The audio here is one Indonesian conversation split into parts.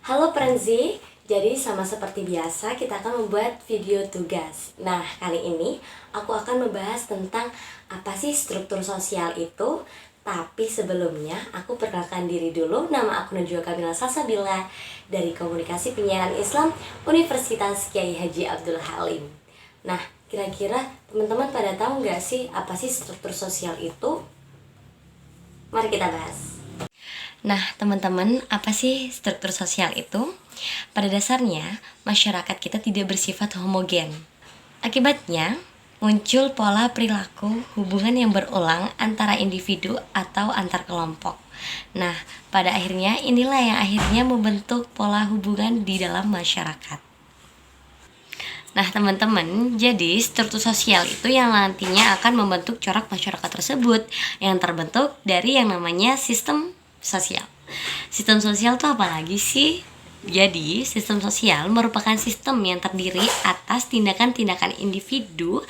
Halo Prenzi, jadi sama seperti biasa kita akan membuat video tugas. Nah, kali ini aku akan membahas tentang apa sih struktur sosial itu. Tapi sebelumnya aku perkenalkan diri dulu. Nama aku Najwa Kamila Salsabila dari Komunikasi Penyiaran Islam Universitas Kiai Haji Abdul Halim. Nah, kira-kira teman-teman pada tahu nggak sih apa sih struktur sosial itu? Mari kita bahas. Nah, teman-teman, apa sih struktur sosial itu? Pada dasarnya, masyarakat kita tidak bersifat homogen. Akibatnya, muncul pola perilaku hubungan yang berulang antara individu atau antar kelompok. Nah, pada akhirnya inilah yang akhirnya membentuk pola hubungan di dalam masyarakat. Nah, teman-teman, jadi struktur sosial itu yang nantinya akan membentuk corak masyarakat tersebut yang terbentuk dari yang namanya sistem sosial. Sistem sosial itu apa lagi sih? Jadi, sistem sosial merupakan sistem yang terdiri atas tindakan-tindakan individu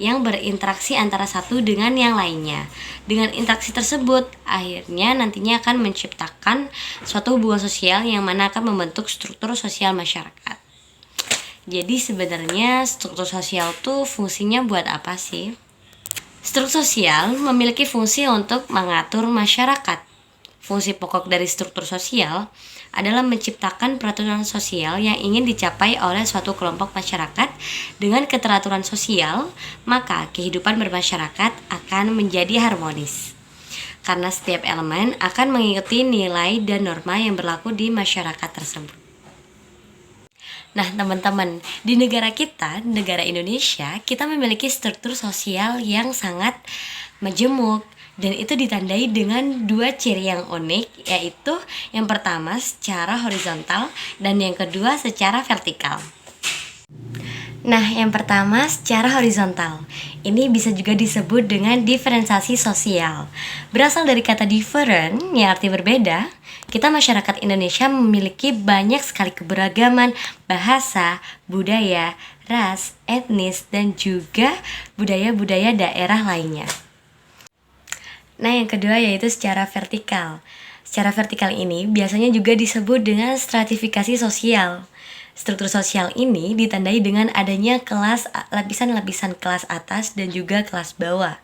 yang berinteraksi antara satu dengan yang lainnya. Dengan interaksi tersebut, akhirnya nantinya akan menciptakan suatu hubungan sosial yang mana akan membentuk struktur sosial masyarakat. Jadi sebenarnya struktur sosial tuh fungsinya buat apa sih? Struktur sosial memiliki fungsi untuk mengatur masyarakat. Fungsi pokok dari struktur sosial adalah menciptakan peraturan sosial yang ingin dicapai oleh suatu kelompok masyarakat. Dengan keteraturan sosial, maka kehidupan bermasyarakat akan menjadi harmonis. Karena setiap elemen akan mengikuti nilai dan norma yang berlaku di masyarakat tersebut. Nah, teman-teman, di negara kita, negara Indonesia, kita memiliki struktur sosial yang sangat majemuk. Dan itu ditandai dengan dua ciri yang unik, yaitu yang pertama secara horizontal dan yang kedua secara vertikal. Nah, yang pertama secara horizontal. Ini bisa juga disebut dengan diferensiasi sosial. Berasal dari kata different, yang arti berbeda. Kita masyarakat Indonesia memiliki banyak sekali keberagaman bahasa, budaya, ras, etnis, dan juga budaya-budaya daerah lainnya. Nah, yang kedua yaitu secara vertikal. Secara vertikal ini biasanya juga disebut dengan stratifikasi sosial. Struktur sosial ini ditandai dengan adanya kelas, lapisan-lapisan kelas atas dan juga kelas bawah.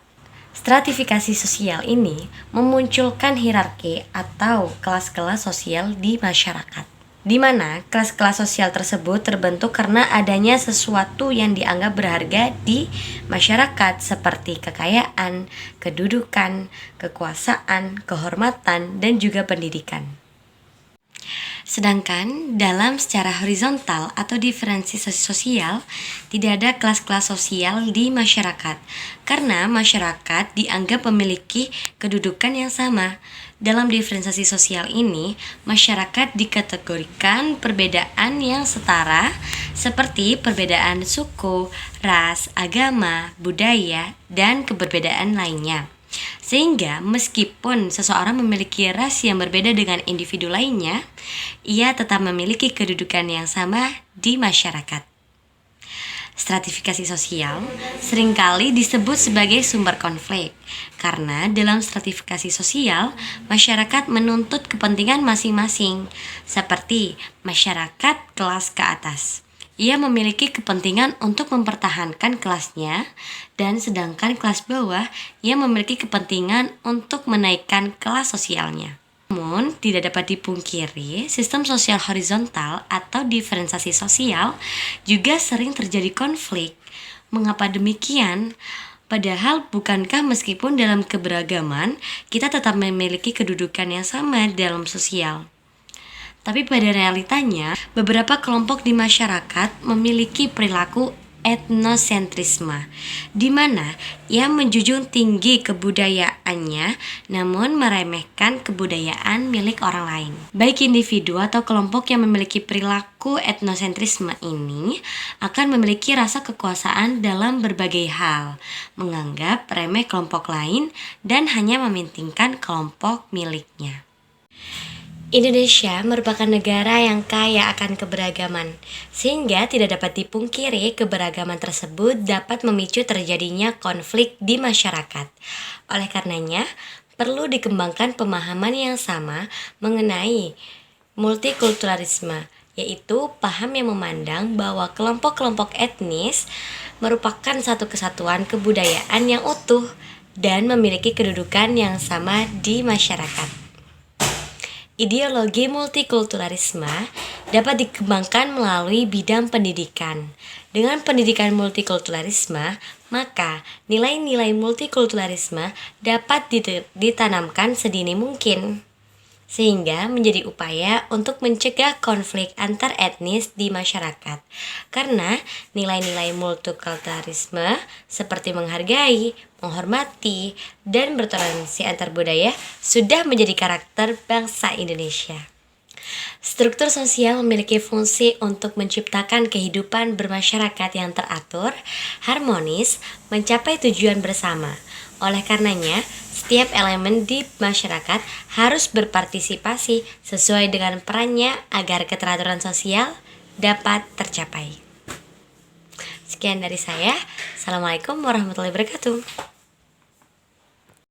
Stratifikasi sosial ini memunculkan hierarki atau kelas-kelas sosial di masyarakat, di mana kelas-kelas sosial tersebut terbentuk karena adanya sesuatu yang dianggap berharga di masyarakat seperti kekayaan, kedudukan, kekuasaan, kehormatan, dan juga pendidikan. Sedangkan dalam secara horizontal atau diferensiasi sosial, tidak ada kelas-kelas sosial di masyarakat karena masyarakat dianggap memiliki kedudukan yang sama. Dalam diferensiasi sosial ini, masyarakat dikategorikan perbedaan yang setara seperti perbedaan suku, ras, agama, budaya, dan keberbedaan lainnya. Sehingga meskipun seseorang memiliki ras yang berbeda dengan individu lainnya, ia tetap memiliki kedudukan yang sama di masyarakat. Stratifikasi sosial seringkali disebut sebagai sumber konflik, karena dalam stratifikasi sosial, masyarakat menuntut kepentingan masing-masing, seperti masyarakat kelas ke atas. Ia memiliki kepentingan untuk mempertahankan kelasnya, dan sedangkan kelas bawah, ia memiliki kepentingan untuk menaikkan kelas sosialnya. Namun, tidak dapat dipungkiri, sistem sosial horizontal atau diferensiasi sosial juga sering terjadi konflik. Mengapa demikian? Padahal bukankah meskipun dalam keberagaman, kita tetap memiliki kedudukan yang sama dalam sosial? Tapi pada realitanya, beberapa kelompok di masyarakat memiliki perilaku etnosentrisme, di mana ia menjunjung tinggi kebudayaannya namun meremehkan kebudayaan milik orang lain. Baik individu atau kelompok yang memiliki perilaku etnosentrisme ini akan memiliki rasa kekuasaan dalam berbagai hal, menganggap remeh kelompok lain dan hanya mementingkan kelompok miliknya. Indonesia merupakan negara yang kaya akan keberagaman, sehingga tidak dapat dipungkiri keberagaman tersebut dapat memicu terjadinya konflik di masyarakat. Oleh karenanya, perlu dikembangkan pemahaman yang sama mengenai multikulturalisme, yaitu paham yang memandang bahwa kelompok-kelompok etnis merupakan satu kesatuan kebudayaan yang utuh dan memiliki kedudukan yang sama di masyarakat. Ideologi multikulturalisme dapat dikembangkan melalui bidang pendidikan. Dengan pendidikan multikulturalisme, maka nilai-nilai multikulturalisme dapat ditanamkan sedini mungkin, sehingga menjadi upaya untuk mencegah konflik antar etnis di masyarakat. Karena nilai-nilai multikulturalisme seperti menghargai, menghormati, dan bertoleransi antar budaya sudah menjadi karakter bangsa Indonesia. Struktur sosial memiliki fungsi untuk menciptakan kehidupan bermasyarakat yang teratur, harmonis, mencapai tujuan bersama. Oleh karenanya, setiap elemen di masyarakat harus berpartisipasi sesuai dengan perannya agar keteraturan sosial dapat tercapai. Sekian dari saya. Assalamualaikum warahmatullahi wabarakatuh.